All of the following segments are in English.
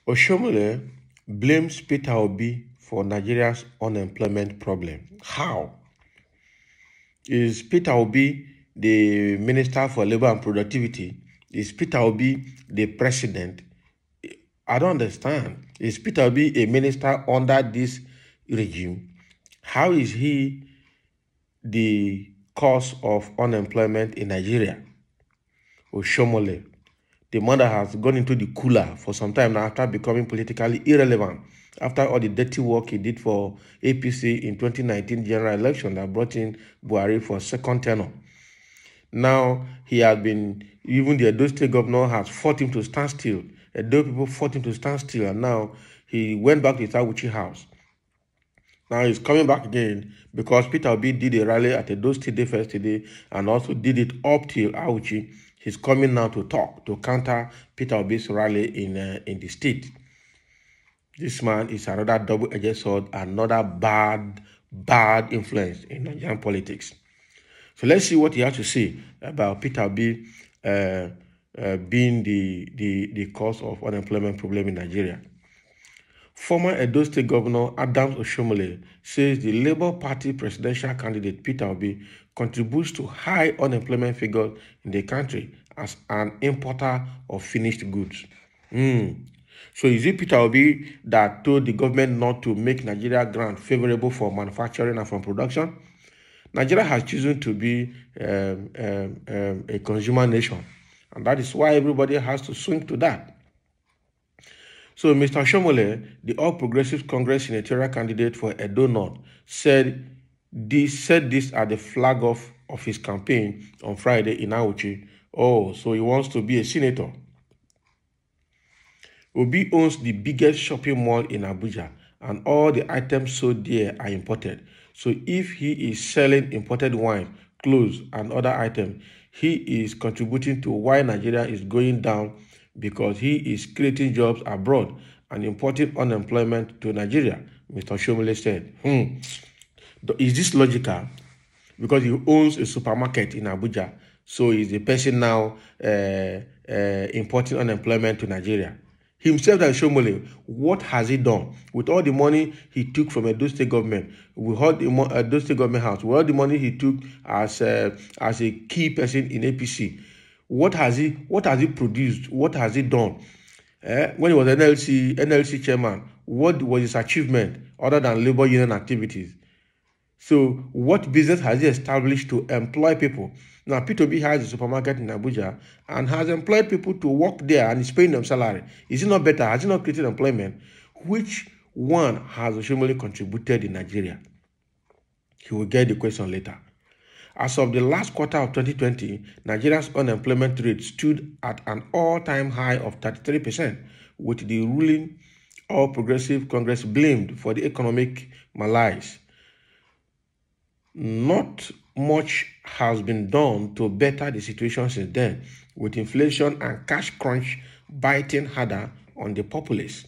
Oshomole blames Peter Obi for Nigeria's unemployment problem. How? Is Peter Obi the Minister for Labor and Productivity? Is Peter Obi the President? I don't understand. Is Peter Obi a minister under this regime? How is he the cause of unemployment in Nigeria? Oshomole, the mother has gone into the cooler for some time now after becoming politically irrelevant, after all the dirty work he did for APC in 2019 general election that brought in Buhari for second tenure. Now he has been, even the Edo State governor has fought him to stand still. Edo people fought him to stand still, and now he went back to his Awuchi house. Now he's coming back again because Peter Obi did a rally at Edo State Day first today and also did it up till Awuchi. He's coming now to talk, to counter Peter Obi's rally in the state. This man is another double-edged sword, another bad influence in Nigerian politics. So let's see what he has to say about Peter Obi being the cause of unemployment problem in Nigeria. Former Edo State Governor Adams Oshomole says the Labour Party presidential candidate Peter Obi contributes to high unemployment figures in the country as an importer of finished goods. So is it Peter Obi that told the government not to make Nigeria grant favorable for manufacturing and for production? Nigeria has chosen to be a consumer nation, and that is why everybody has to swing to that. So Mr. Oshomole, the All Progressives Congress senatorial candidate for Edo North, said this at the flag off of his campaign on Friday in Awuchi. Oh, so he wants to be a senator. Obi owns the biggest shopping mall in Abuja, and all the items sold there are imported. So if he is selling imported wine, clothes, and other items, he is contributing to why Nigeria is going down, because he is creating jobs abroad and importing unemployment to Nigeria, Mr. Oshomole said. Is this logical? Because he owns a supermarket in Abuja, so is the person now importing unemployment to Nigeria. Himself, that Oshomole, what has he done with all the money he took from Edo State government? We heard the Edo State government house. With all the money he took as a key person in APC. What has he produced? What has he done? When he was NLC chairman, what was his achievement other than labor union activities? So what business has he established to employ people? Now, Peter Obi has a supermarket in Abuja and has employed people to work there and is paying them salary. Is it not better? Has he not created employment? Which one has Oshomole contributed in Nigeria? He will get the question later. As of the last quarter of 2020, Nigeria's unemployment rate stood at an all-time high of 33%, with the ruling All Progressive Congress blamed for the economic malaise. Not much has been done to better the situation since then, with inflation and cash crunch biting harder on the populace.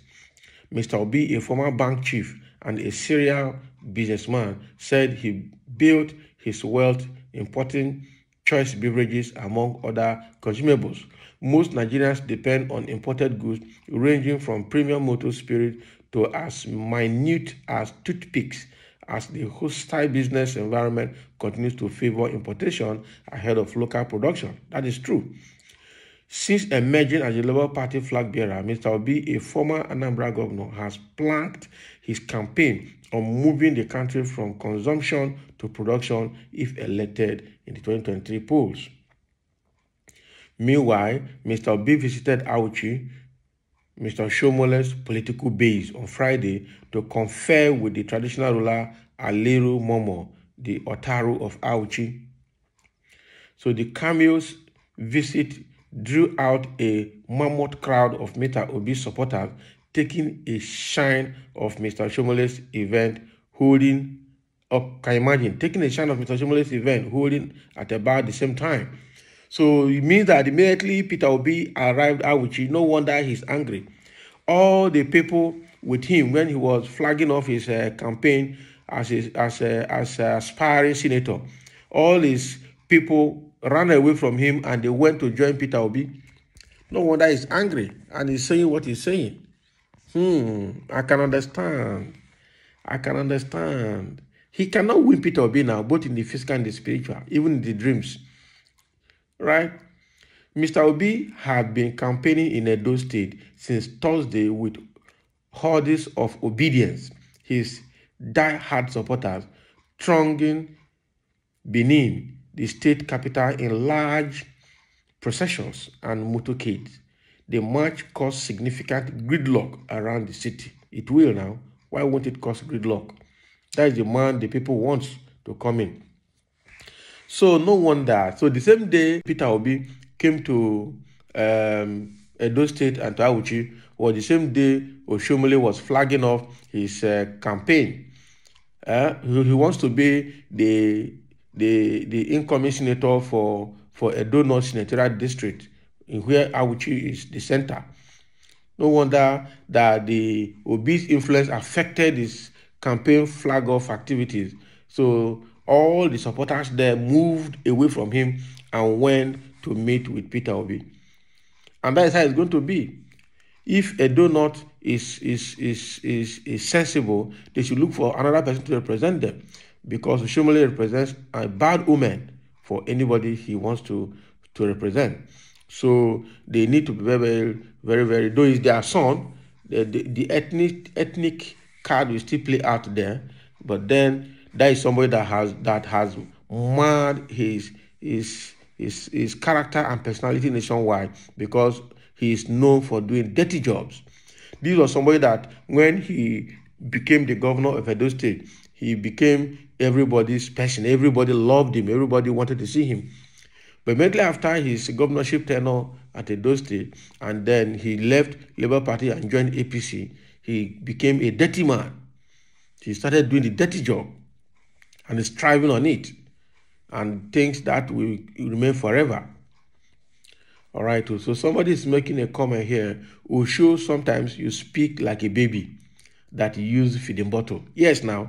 Mr. Obi, a former bank chief and a serial businessman, said he built his wealth importing choice beverages among other consumables. Most Nigerians depend on imported goods ranging from premium motor spirit to as minute as toothpicks, as the hostile business environment continues to favor importation ahead of local production. That is true. Since emerging as a Labour Party flag bearer, Mr. Obi, a former Anambra governor, has planked his campaign on moving the country from consumption to production if elected in the 2023 polls. Meanwhile, Mr. Obi visited Awuchi, Mr. Oshomole's political base, on Friday to confer with the traditional ruler Aliru Momo, the Otaru of Awuchi. So the cameo's visit drew out a mammoth crowd of Mr. Obi supporters, taking a shine of Mr. Oshomole's event holding up. Can you imagine taking a shine of Mr. Oshomole's event holding at about the same time? So it means that immediately Peter Obi arrived at Awuchi, no wonder he's angry. All the people with him when he was flagging off his campaign as an aspiring senator, all his people ran away from him and they went to join Peter Obi. No wonder he's angry and he's saying what he's saying. I can understand. I can understand. He cannot win Peter Obi now, both in the physical and the spiritual, even in the dreams. Right? Mr. Obi had been campaigning in Edo State since Thursday with hordes of obedience. His die-hard supporters thronging Benin, the state capital, in large processions and motorcades. The march caused significant gridlock around the city. It will now. Why won't it cause gridlock? That is the man the people want to come in. So no wonder. So the same day Peter Obi came to Edo State and to Auchi, or the same day Oshomole was flagging off his campaign. He wants to be the incoming senator for Edo North Senatorial District, in where Auchi is the center. No wonder that the Obi's influence affected his campaign flag-off activities. So all the supporters there moved away from him and went to meet with Peter Obi. And that is how it's going to be. If Edo North is sensible, they should look for another person to represent them, because Oshomole represents a bad omen for anybody he wants to represent. So they need to be very, though it's their son, the ethnic card will still play out there, but then that is somebody that has marred his character and personality nationwide, because he is known for doing dirty jobs. This was somebody that when he became the governor of Edo State, he became everybody's person. Everybody loved him. Everybody wanted to see him. But immediately after his governorship tenure at Edo State, and then he left Labour Party and joined APC, he became a dirty man. He started doing the dirty job and is thriving on it and thinks that will remain forever. All right, so somebody is making a comment here. Osho, sometimes you speak like a baby that you use feeding bottle. Yes, now.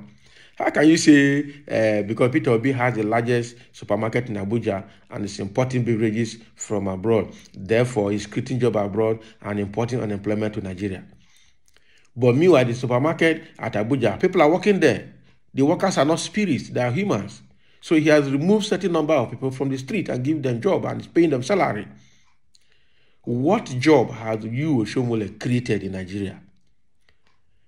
How can you say, because Peter Obi has the largest supermarket in Abuja and is importing beverages from abroad, therefore he's creating jobs abroad and importing unemployment to Nigeria? But meanwhile, the supermarket at Abuja, people are working there. The workers are not spirits, they are humans. So he has removed certain number of people from the street and give them job and is paying them salary. What job has you, Oshomole, created in Nigeria?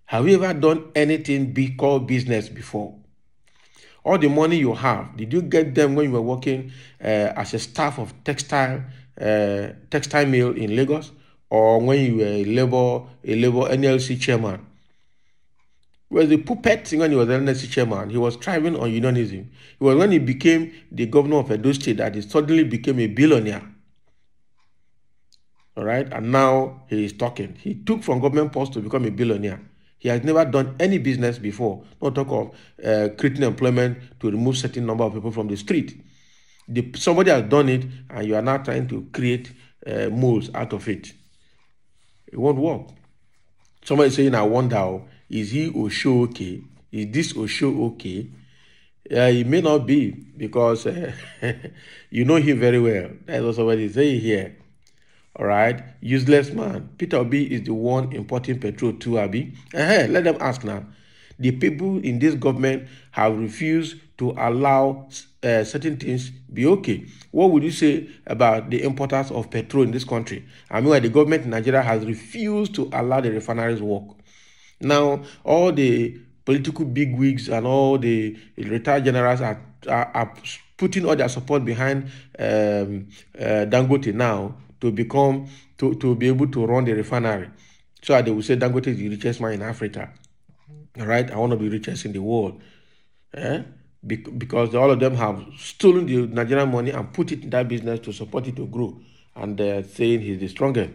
Have you ever done anything big called business before? All the money you have, did you get them when you were working as a staff of textile mill in Lagos, or when you were a labor NLC chairman? Well, the puppet when he was an NLC chairman, he was thriving on unionism. It was when he became the governor of Edo State that he suddenly became a billionaire. All right, and now he is talking. He took from government post to become a billionaire. He has never done any business before. Not talk of creating employment to remove certain number of people from the street. Somebody has done it, and you are now trying to create molds out of it. It won't work. Somebody is saying, I wonder, is he Osho okay? Is this Osho okay? It may not be, because you know him very well. That's what somebody is saying here. All right, useless man. Peter Obi is the one importing petrol to Abi. Let them ask now. The people in this government have refused to allow certain things be okay. What would you say about the importers of petrol in this country? I mean, the government in Nigeria has refused to allow the refineries work. Now, all the political bigwigs and all the retired generals are putting all their support behind Dangote now, to be able to run the refinery. So they will say Dangote is the richest man in Africa. All right, I want to be richest in the world. Because all of them have stolen the Nigerian money and put it in that business to support it to grow. And they're saying he's the strongest.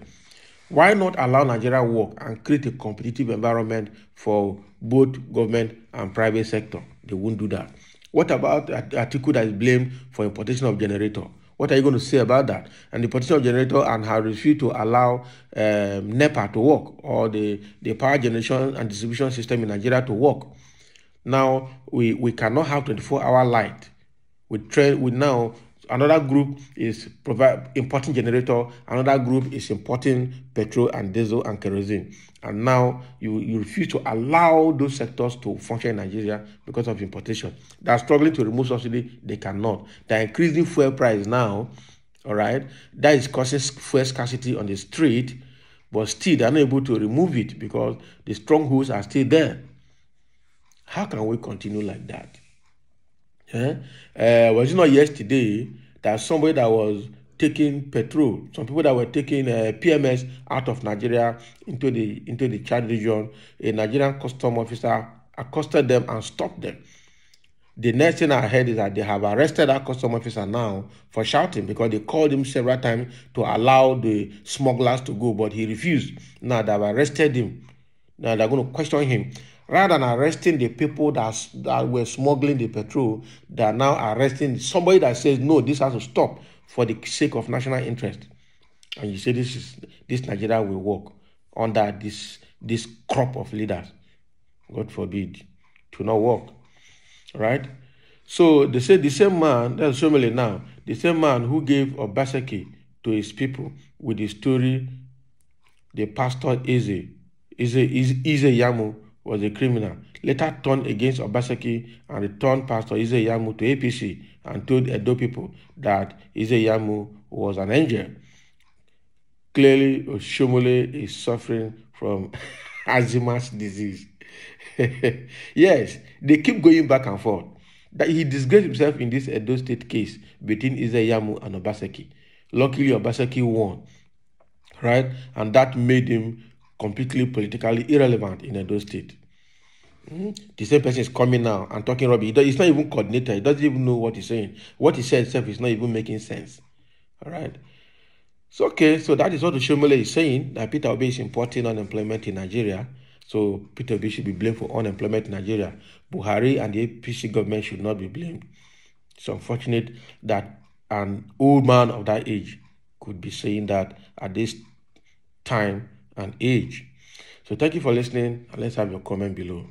Why not allow Nigeria work and create a competitive environment for both government and private sector? They won't do that. What about the article that is blamed for importation of generator? What are you going to say about that? And the potential generator and how refused to allow NEPA to work, or the power generation and distribution system in Nigeria to work. Now, we cannot have 24-hour light. We now Another group is importing generator. Another group is importing petrol and diesel and kerosene. And now you refuse to allow those sectors to function in Nigeria because of importation. They are struggling to remove subsidy. They cannot. They are increasing fuel price now. All right. That is causing fuel scarcity on the street. But still, they are not able to remove it because the strongholds are still there. How can we continue like that? Was it not yesterday that somebody that was taking petrol, some people that were taking PMS out of Nigeria into the Chad region, a Nigerian custom officer accosted them and stopped them. The next thing I heard is that they have arrested that custom officer now for shouting because they called him several times to allow the smugglers to go, but he refused. Now they've arrested him. Now they're going to question him. Rather than arresting the people that were smuggling the petrol, they are now arresting somebody that says, no, this has to stop for the sake of national interest. And you say this Nigeria will work under this crop of leaders. God forbid, to not work. Right? So they say the same man, that's Oshomole now, the same man who gave Obaseki to his people with the story, the pastor Eze Yamu was a criminal, later turned against Obaseki and returned Pastor Eze Yamu to APC and told Edo people that Eze Yamu was an angel. Clearly, Oshomole is suffering from Alzheimer's disease. Yes, they keep going back and forth. That he disgraced himself in this Edo State case between Eze Yamu and Obaseki. Luckily, Obaseki won, right? And that made him completely politically irrelevant in Edo State. The same person is coming now and talking rubbish. He's not even coordinated. He doesn't even know what he's saying. What he said itself is not even making sense. All right. So, okay, so that is what Oshomole is saying, that Peter Obi is importing unemployment in Nigeria. So Peter Obi should be blamed for unemployment in Nigeria. Buhari and the APC government should not be blamed. It's unfortunate that an old man of that age could be saying that at this time and age. So thank you for listening, and let's have your comment below.